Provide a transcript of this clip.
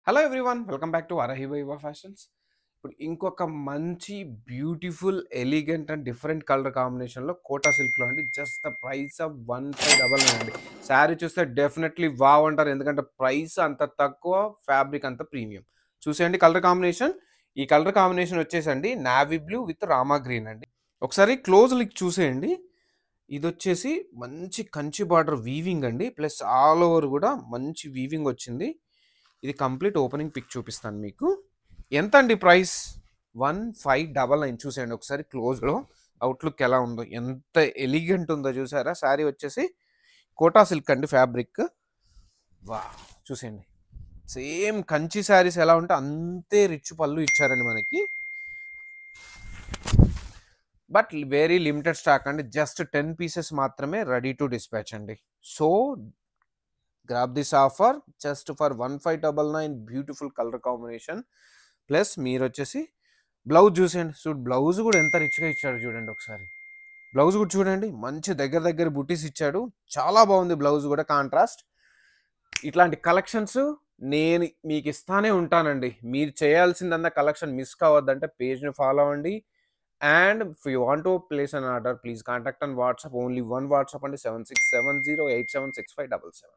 Hello everyone welcome back to Arahi Viva fashions. ఇప్పుడు ఇంకొక మంచి beautiful elegant and different colour కాంబినేషన్లో కోటా సిల్క్లో అండి. జస్ట్ ద ప్రైస్ ఆఫ్ 1599 అండి. శారీ చూస్తే డెఫినెట్లీ వావ్ అంటారు, ఎందుకంటే ప్రైస్ అంత తక్కువ, ఫ్యాబ్రిక్ అంత ప్రీమియం. చూసేయండి కలర్ కాంబినేషన్. ఈ కలర్ కాంబినేషన్ వచ్చేసండి navy blue with Rama green అండి. ఒకసారి క్లోజ్ లుక్ చూసేయండి. ఇది వచ్చేసి మంచి కంచి బార్డర్ వీవింగ్ అండి, ప్లస్ ఆల్ ఓవర్ కూడా మంచి వీవింగ్ వచ్చింది. ఇది కంప్లీట్ ఓపెనింగ్ పిక్ చూపిస్తాను మీకు. ఎంత అండి ప్రైస్? 1599. చూసేయండి ఒకసారి క్లోజ్లో అవుట్లుక్ ఎలా ఉందో, ఎంత ఎలిగెంట్ ఉందో చూసారా. శారీ వచ్చేసి కోటా సిల్క్ అండి ఫ్యాబ్రిక్. వా, చూసేయండి సేమ్ కంచి శారీస్ ఎలా ఉంటే అంతే రిచ్ పళ్ళు ఇచ్చారండి మనకి. బట్ వెరీ లిమిటెడ్ స్టాక్ అండి, జస్ట్ 10 పీసెస్ మాత్రమే రెడీ టు డిస్పాచ్ అండి. So grab this offer just for 1599. Beautiful colour combination. Plus మీరు వచ్చేసి బ్లౌజ్ చూసేయండి. బ్లౌజ్ కూడా ఎంత రిచ్గా ఇచ్చాడు చూడండి ఒకసారి. బ్లౌజ్ కూడా చూడండి, మంచి దగ్గర దగ్గర బుటీస్ ఇచ్చాడు. చాలా బాగుంది బ్లౌజ్ కూడా, కాంట్రాస్ట్. ఇట్లాంటి కలెక్షన్స్ నేను మీకు ఇస్తానే ఉంటానండి. మీరు చేయాల్సిందన్న కలెక్షన్ మిస్ కావద్దంటే పేజ్ని ఫాలో అవ్వండి. And if you want to place an order, please contact on WhatsApp. Only one WhatsApp అండి, 7670876577.